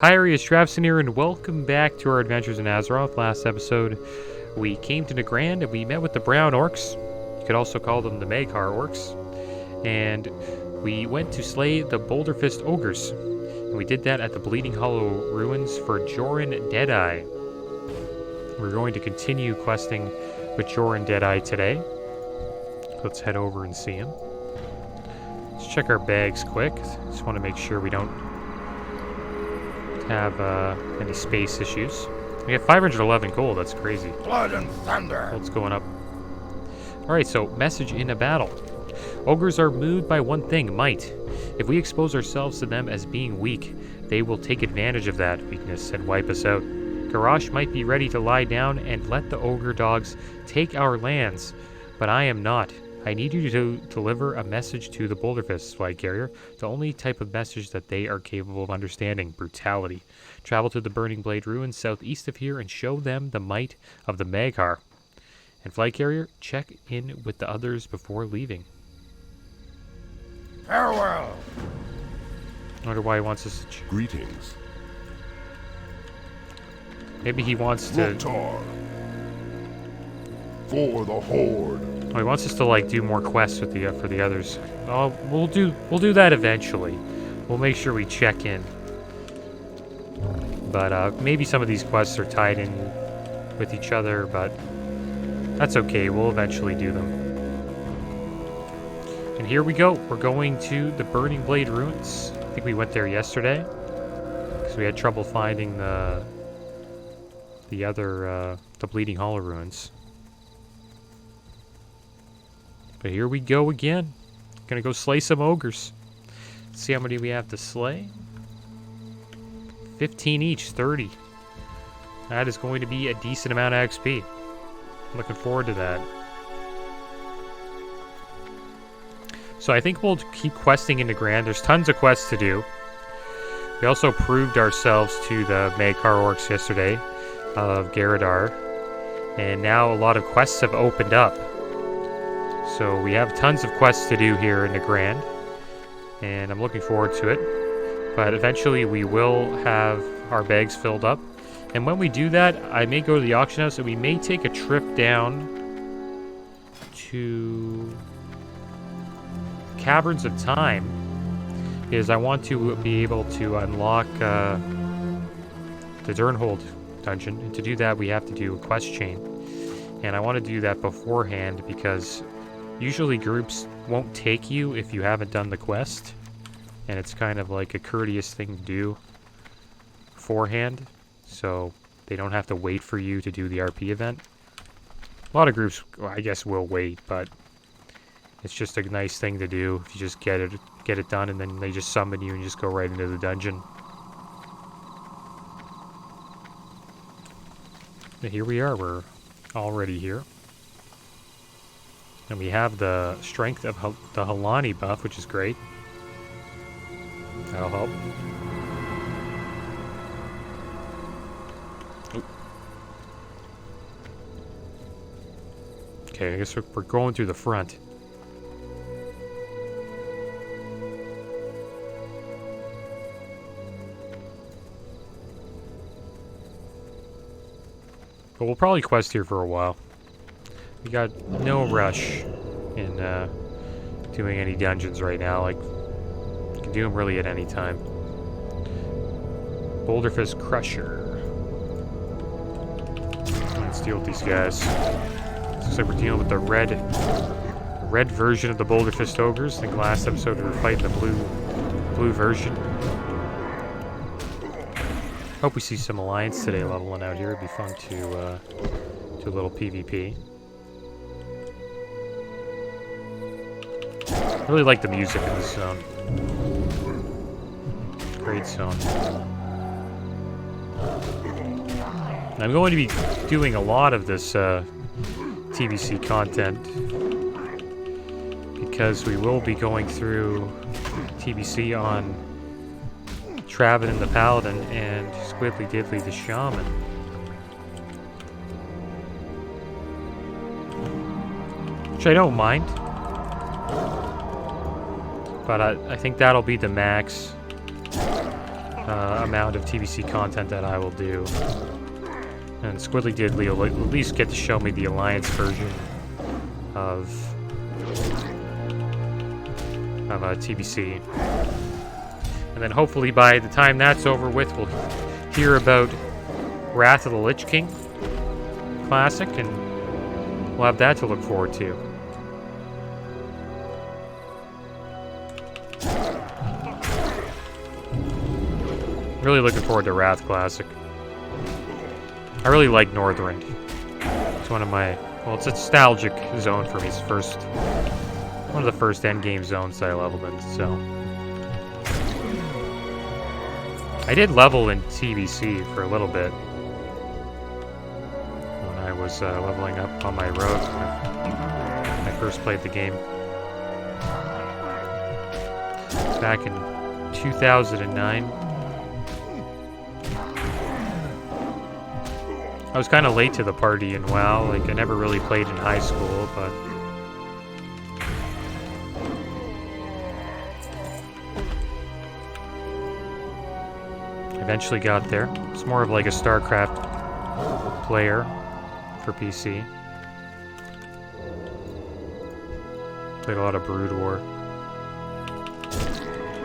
Hi, Arius Stravson here, and welcome back to our adventures in Azeroth. Last episode, we came to Nagrand and we met with the Brown Orcs. You could also call them the Maghar Orcs. And we went to slay the Boulderfist Ogres. And we did that at the Bleeding Hollow Ruins for Joran Deadeye. We're going to continue questing with Joran Deadeye today. Let's head over and see him. Let's check our bags quick. Just want to make sure we don't have any space issues. We have 511 gold, that's crazy. Blood and thunder. Gold's going up. Alright, so message in a battle. Ogres are moved by one thing, might. If we expose ourselves to them as being weak, they will take advantage of that weakness and wipe us out. Garrosh might be ready to lie down and let the ogre dogs take our lands, but I am not. I need you to deliver a message to the Boulderfist flag carrier, the only type of message that they are capable of understanding, brutality. Travel to the Burning Blade ruins southeast of here and show them the might of the Maghar. And flag carrier, check in with the others before leaving. Farewell. I wonder why he wants us to... Greetings. Maybe he wants to... Lotar. For the Horde. Oh, he wants us to like do more quests with the for the others. Oh, we'll do that eventually. We'll make sure we check in. But maybe some of these quests are tied in with each other, but that's okay. We'll eventually do them. And here we go. We're going to the Burning Blade ruins. I think we went there yesterday because we had trouble finding the Bleeding Hollow ruins. But here we go again. Gonna go slay some ogres. Let's see how many we have to slay. 15 each, 30. That is going to be a decent amount of XP. I'm looking forward to that. So I think we'll keep questing into Nagrand. There's tons of quests to do. We also proved ourselves to the Maghar Orcs yesterday of Garadar. And now a lot of quests have opened up. So we have tons of quests to do here in Nagrand, and I'm looking forward to it. But eventually we will have our bags filled up. And when we do that, I may go to the auction house and we may take a trip down to Caverns of Time, because I want to be able to unlock the Durnhold dungeon. And to do that, we have to do a quest chain. And I want to do that beforehand because usually groups won't take you if you haven't done the quest, and it's kind of like a courteous thing to do beforehand, so they don't have to wait for you to do the RP event. A lot of groups, well, I guess, will wait, but it's just a nice thing to do if you just get it done, and then they just summon you and you just go right into the dungeon. But here we are, we're already here. And we have the strength of the Halani buff, which is great. That'll help. Oop. Okay, I guess we're going through the front. But we'll probably quest here for a while. We got no rush in doing any dungeons right now. Like, you can do them really at any time. Boulderfist Crusher. Let's deal with these guys. Looks like we're dealing with the red version of the Boulderfist Ogres. I think last episode we were fighting the blue version. Hope we see some Alliance today leveling out here. It'd be fun to do a little PvP. I really like the music in this zone. Great zone. I'm going to be doing a lot of this TBC content because we will be going through TBC on Traven the Paladin and Squiddly Diddly the Shaman. Which I don't mind. But I think that'll be the max amount of TBC content that I will do. And Squiddly Diddly will at least get to show me the Alliance version of TBC. And then hopefully by the time that's over with, we'll hear about Wrath of the Lich King Classic, and we'll have that to look forward to. Really looking forward to Wrath Classic. I really like Northrend. It's one of my... Well, it's a nostalgic zone for me. It's one of the first endgame zones that I leveled in, so... I did level in TBC for a little bit. When I was leveling up on my road when I first played the game. Back in 2009. I was kind of late to the party in WoW. Like, I never really played in high school, but... Eventually got there. It's more of like a StarCraft player for PC. Played a lot of Brood War.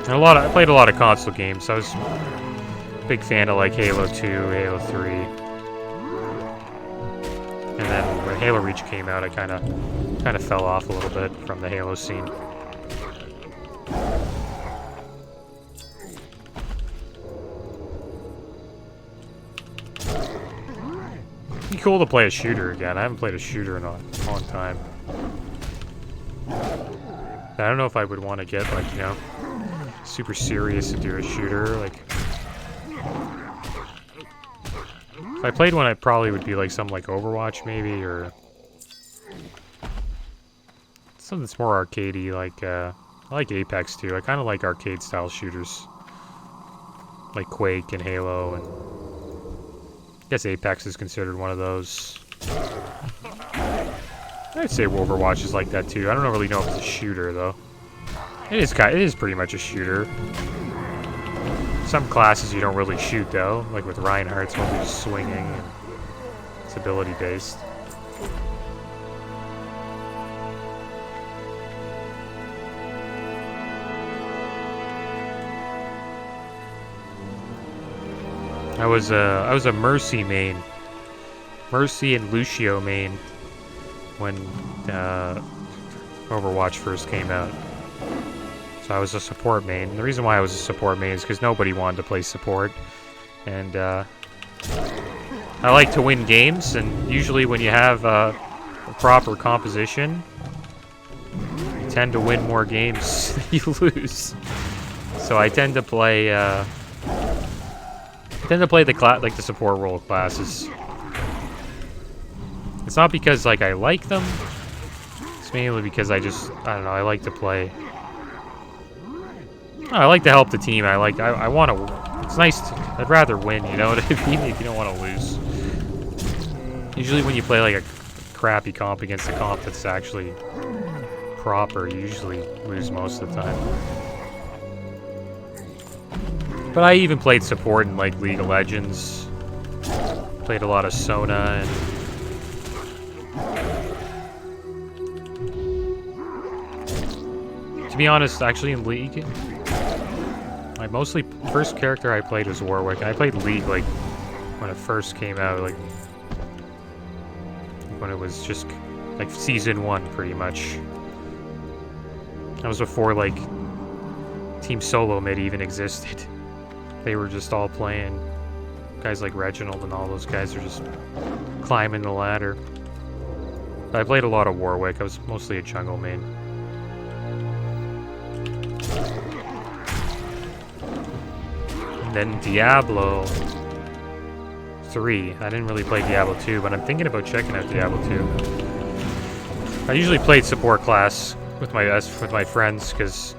And I played a lot of console games. I was a big fan of like Halo 2, Halo 3. And then when Halo Reach came out, I kind of fell off a little bit from the Halo scene. It'd be cool to play a shooter again. I haven't played a shooter in a long time. I don't know if I would want to get like, you know, super serious to do a shooter. Like, if I played one, I probably would be like something like Overwatch, maybe, or something that's more arcadey. Like, I like Apex too. I kind of like arcade-style shooters, like Quake and Halo, and I guess Apex is considered one of those. I'd say Overwatch is like that too. I don't really know if it's a shooter though. It is pretty much a shooter. Some classes you don't really shoot though, like with Reinhardt, it's mostly just swinging and it's ability based. I was a Mercy main, Mercy and Lucio main when Overwatch first came out. So I was a support main. The reason why I was a support main is because nobody wanted to play support. And I like to win games, and usually when you have a proper composition, you tend to win more games than you lose. So I tend to play the support role classes. It's not because like I like them. It's mainly because I don't know, I like to play. I like to help the team. I want to... It's nice to... I'd rather win, you know what I mean? If you don't want to lose. Usually when you play like a crappy comp against a comp that's actually proper, you usually lose most of the time. But I even played support in like League of Legends. Played a lot of Sona and... To be honest, actually in League... first character I played was Warwick. I played League like when it first came out, like when it was just like season 1 pretty much. That was before like Team Solo Mid even existed. They were just all playing. Guys like Reginald and all those guys are just climbing the ladder. But I played a lot of Warwick. I was mostly a jungle main. Then Diablo 3. I didn't really play Diablo 2, but I'm thinking about checking out Diablo 2. I usually played support class with my friends because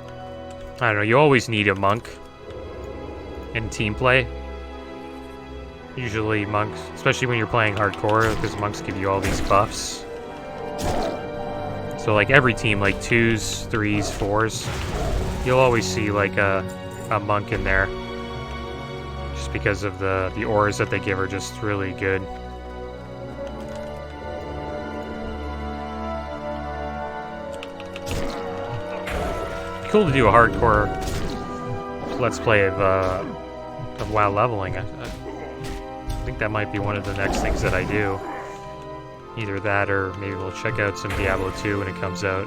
I don't know. You always need a monk in team play. Usually monks, especially when you're playing hardcore, because monks give you all these buffs. So like every team, like 2s, 3s, 4s, you'll always see like a monk in there. because of the ores that they give are just really good. Cool to do a hardcore let's play of WoW leveling. I think that might be one of the next things that I do. Either that, or maybe we'll check out some Diablo 2 when it comes out.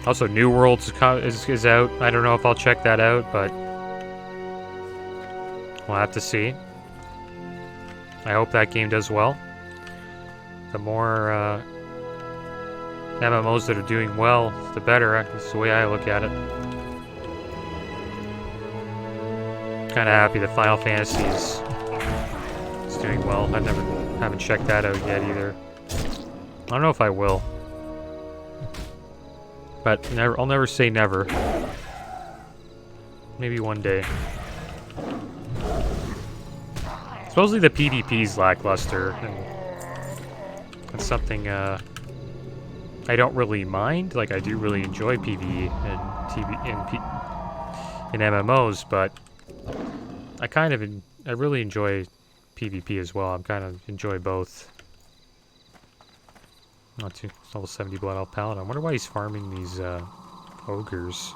Also, New Worlds is out. I don't know if I'll check that out, but we'll have to see. I hope that game does well. The more MMOs that are doing well, the better. That's the way I look at it. Kind of happy that Final Fantasy is doing well. Haven't checked that out yet either. I don't know if I will, but I'll never say never. Maybe one day. Supposedly the PvP's lackluster, and that's something I don't really mind. Like, I do really enjoy PvE and in MMOs, but I really enjoy PvP as well. I kind of enjoy both. Not too level 70 Blood Elf Paladin. I wonder why he's farming these ogres.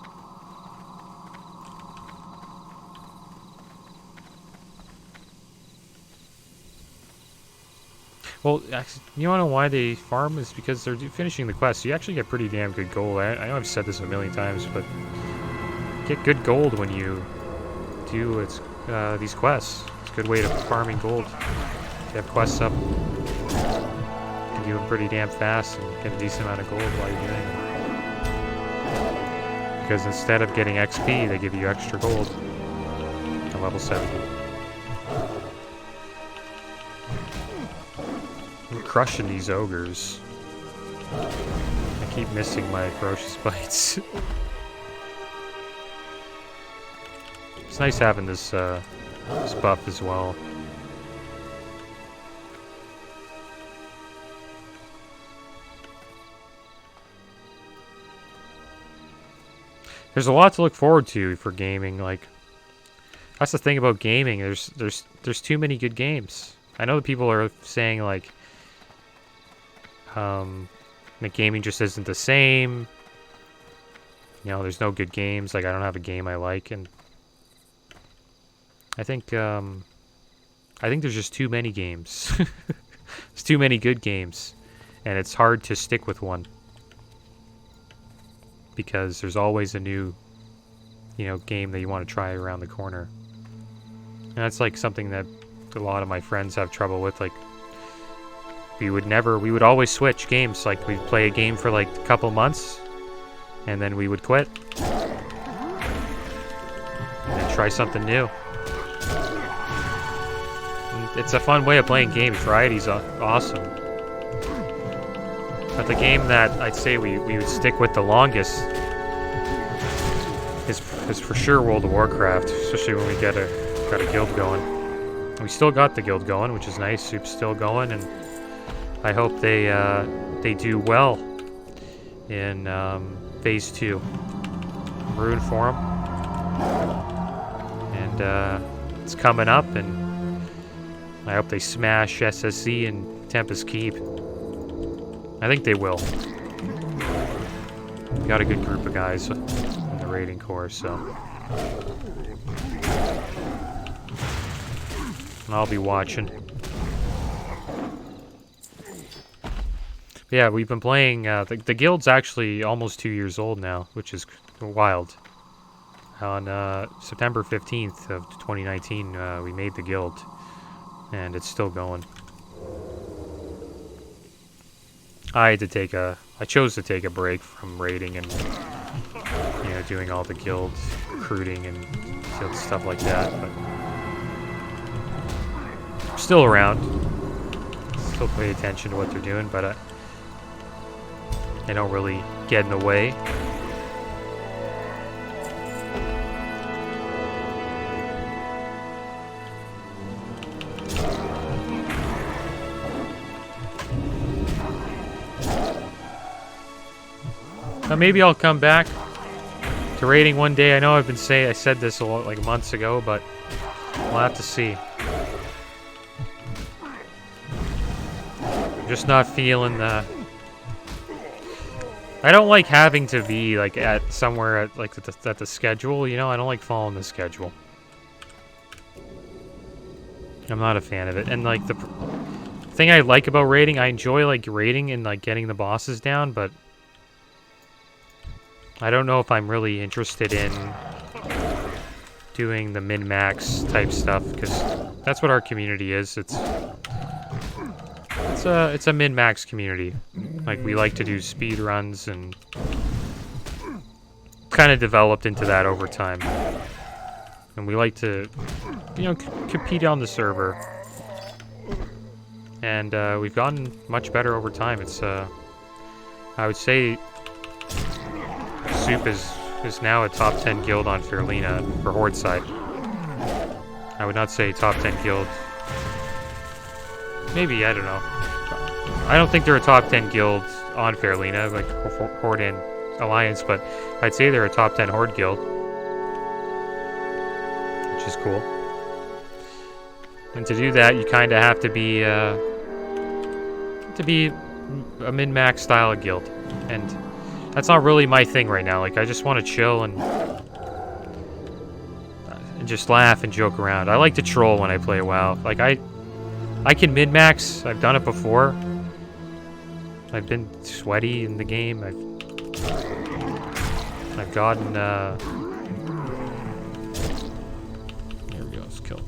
Well, you wanna know why they farm is because they're finishing the quest. So you actually get pretty damn good gold. I know I've said this a million times, but get good gold when you do these quests. It's a good way to farming gold. If you have quests up, you can do them pretty damn fast and get a decent amount of gold while you're doing them. Because instead of getting XP, they give you extra gold at level 70. I'm crushing these ogres. I keep missing my ferocious bites. It's nice having this buff as well. There's a lot to look forward to for gaming. Like, that's the thing about gaming. There's too many good games. I know that people are saying like, that gaming just isn't the same. You know, there's no good games. Like, I don't have a game I like, and I think there's just too many games. There's too many good games, and it's hard to stick with one because there's always a new, game that you want to try around the corner. And that's like something that a lot of my friends have trouble with. Like, we would always switch games. Like, we'd play a game for like a couple months, and then we would quit and then try something new. It's a fun way of playing games. Variety's awesome. But the game that I'd say we would stick with the longest is for sure World of Warcraft, especially when we got a guild going. We still got the guild going, which is nice. Soup's still going, and I hope they do well in Phase 2. Rune for them. And it's coming up, and I hope they smash SSE and Tempest Keep. I think they will. We got a good group of guys in the raiding corps, so. And I'll be watching. Yeah, we've been playing, the guild's actually almost 2 years old now, which is wild. On September 15th of 2019, we made the guild, and it's still going. I chose to take a break from raiding and, doing all the guild recruiting and guild stuff like that, but I'm still around. Still pay attention to what they're doing, but I don't really get in the way. Maybe I'll come back to raiding one day. I know I said this a lot, like months ago, but we'll have to see. I'm just not feeling the... I don't like having to be like at somewhere at like at the schedule, you know? I don't like following the schedule. I'm not a fan of it. And like the thing I like about raiding, I enjoy like raiding and like getting the bosses down, but I don't know if I'm really interested in doing the min-max type stuff, because that's what our community is. It's a min-max community. Like, we like to do speed runs, and kind of developed into that over time. And we like to, you know, compete on the server. And we've gotten much better over time. It's I would say Soup is now a top 10 guild on Fairlina for Horde side. I would not say top 10 guild. Maybe, I don't know. I don't think they're a top 10 guild on Fairlina, like Horde and Alliance, but I'd say they're a top 10 Horde guild. Which is cool. And to do that, you kind of have to be a min-max style of guild. And that's not really my thing right now. Like, I just want to chill and just laugh and joke around. I like to troll when I play WoW. Like, I can min-max. I've done it before. I've been sweaty in the game. I've gotten, there we go, let's kill.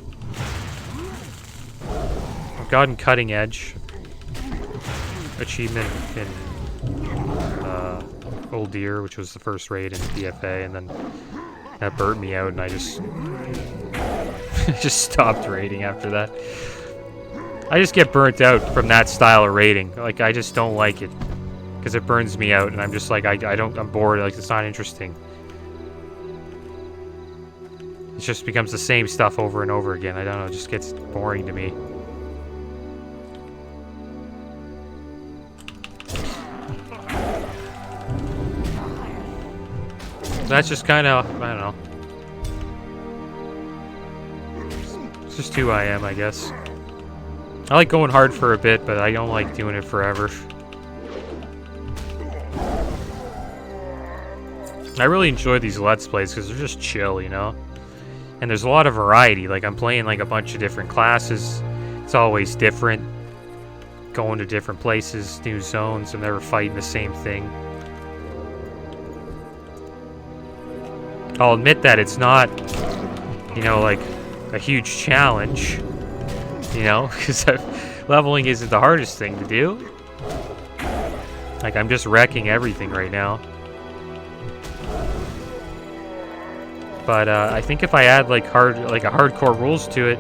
I've gotten cutting edge achievement in Old Deer, which was the first raid in BFA, and then that burnt me out, and I just just stopped raiding after that. I just get burnt out from that style of raiding. Like, I just don't like it because it burns me out, and I'm just like, I'm bored. Like, it's not interesting. It just becomes the same stuff over and over again. I don't know, it just gets boring to me. That's just kind of, I don't know. It's just who I am, I guess. I like going hard for a bit, but I don't like doing it forever. I really enjoy these Let's Plays because they're just chill, you know? And there's a lot of variety. Like, I'm playing like a bunch of different classes. It's always different. Going to different places, new zones. I'm never fighting the same thing. I'll admit that it's not, you know, like a huge challenge. You know, because leveling isn't the hardest thing to do. Like, I'm just wrecking everything right now. But I think if I add like a hardcore rules to it,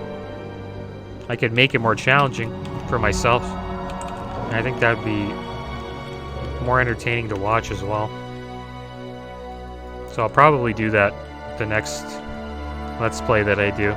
I could make it more challenging for myself. And I think that would be more entertaining to watch as well. So I'll probably do that the next Let's Play that I do.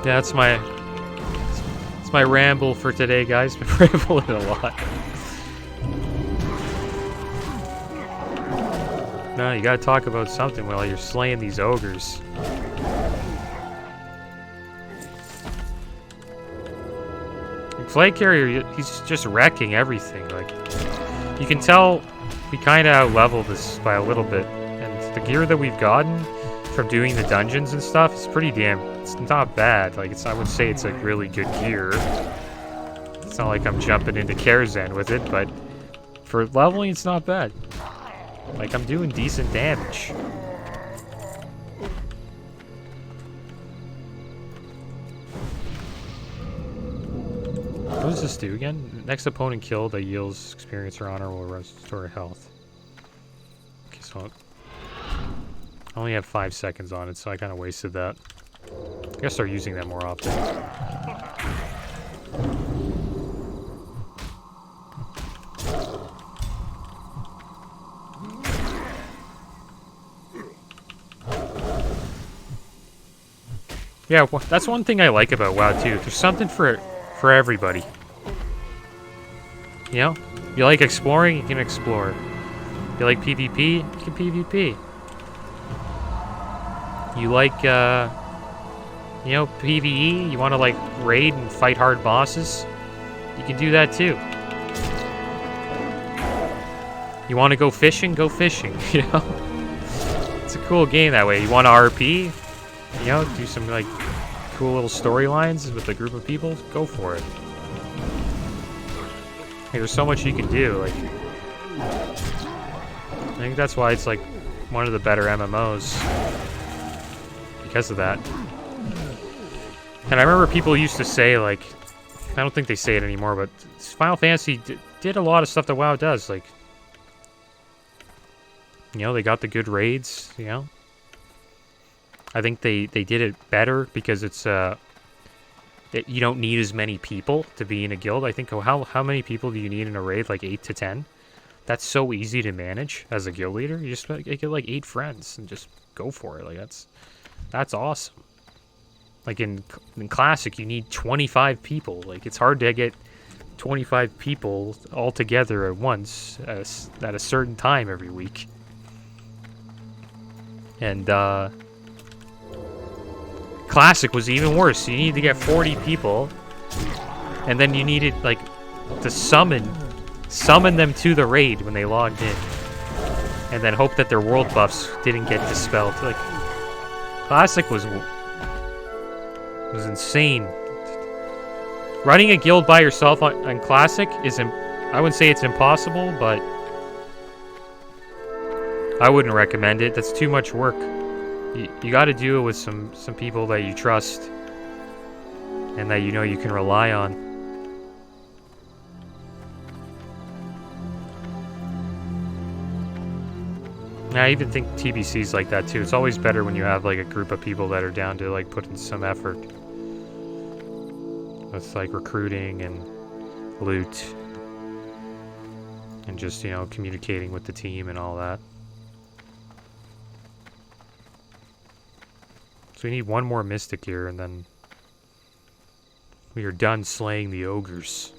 Yeah, that's my ramble for today, guys. Been rambling a lot. No, you gotta talk about something while you're slaying these ogres. Flag Carrier, he's just wrecking everything. Like, you can tell we kind of out-leveled this by a little bit. And the gear that we've gotten from doing the dungeons and stuff is pretty damn... It's not bad. Like, I would say it's a really good gear. It's not like I'm jumping into Karazhan with it, but for leveling, it's not bad. Like, I'm doing decent damage. What does this do again? Next opponent killed that yields experience or honor will restore health. Okay, so I only have 5 seconds on it, so I kind of wasted that. I gotta start using that more often. Yeah, well, that's one thing I like about WoW too. There's something for everybody. You know? You like exploring, you can explore. You like PvP, you can PvP. You like, you know, PvE, you want to like raid and fight hard bosses, you can do that too. You want to go fishing, you know? It's a cool game that way. You want to RP, you know, do some like cool little storylines with a group of people, go for it. Hey, there's so much you can do, like, I think that's why it's like one of the better MMOs, because of that. And I remember people used to say, like, I don't think they say it anymore, but Final Fantasy did a lot of stuff that WoW does, like, you know, they got the good raids, you know. I think they did it better because it's, you don't need as many people to be in a guild. I think, how many people do you need in a raid? Like 8 to 10? That's so easy to manage as a guild leader. You just get like 8 friends and just go for it. Like, that's awesome. Like in Classic, you need 25 people. Like, it's hard to get 25 people all together at once at a certain time every week. And Classic was even worse. You need to get 40 people, and then you needed like to summon them to the raid when they logged in, and then hope that their world buffs didn't get dispelled. Like, Classic was insane. Running a guild by yourself on Classic I wouldn't say it's impossible, but I wouldn't recommend it. That's too much work. You got to do it with some people that you trust and that you know you can rely on. I even think TBC's like that too. It's always better when you have like a group of people that are down to like put in some effort with like recruiting and loot and just, you know, communicating with the team and all that. So we need one more Mystic here, and then we are done slaying the ogres.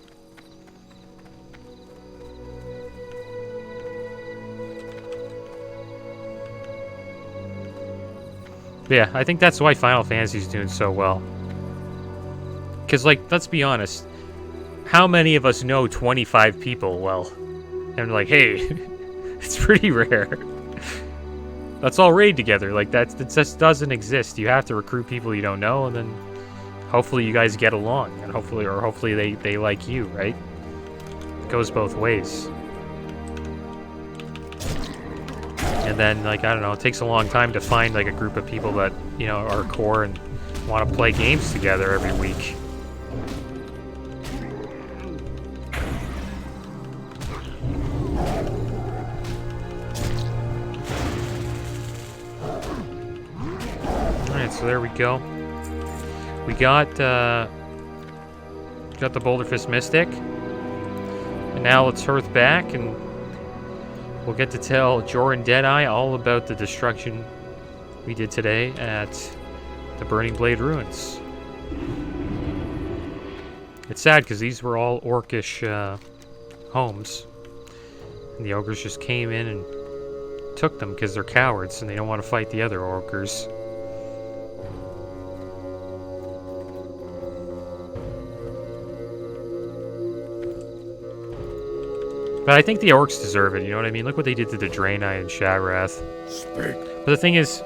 But yeah, I think that's why Final Fantasy is doing so well. Because, like, let's be honest, how many of us know 25 people well? And like, hey, it's pretty rare. Let's all raid together. Like, that just doesn't exist. You have to recruit people you don't know, and then hopefully you guys get along, and hopefully they like you, right? It goes both ways. And then, like, I don't know, it takes a long time to find like a group of people that, you know, are core and want to play games together every week. So there we go. We got the Boulderfist Mystic, and now let's hearth back, and we'll get to tell Joran Deadeye all about the destruction we did today at the Burning Blade Ruins. It's sad because these were all orcish homes, and the ogres just came in and took them because they're cowards and they don't want to fight the other ogres. But I think the orcs deserve it, you know what I mean? Look what they did to the Draenei and Shadowrath. But the thing is,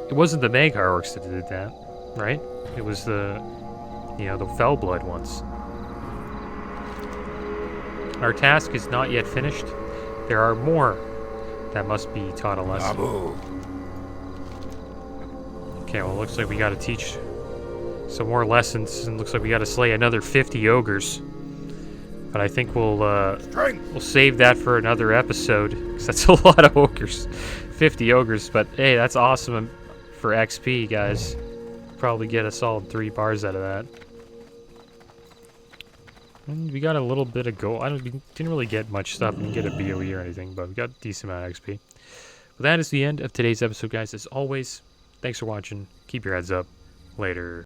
it wasn't the Mag'har orcs that did that, right? It was the, you know, the Fellblood ones. Our task is not yet finished. There are more that must be taught a lesson. Okay, well, it looks like we gotta teach some more lessons, and looks like we gotta slay another 50 ogres. But I think we'll save that for another episode, because that's a lot of ogres. 50 ogres, but hey, that's awesome for XP, guys. Probably get a solid 3 bars out of that. And we got a little bit of gold. We didn't really get much stuff. We didn't get a BOE or anything, but we got a decent amount of XP. But that is the end of today's episode, guys. As always, thanks for watching. Keep your heads up. Later.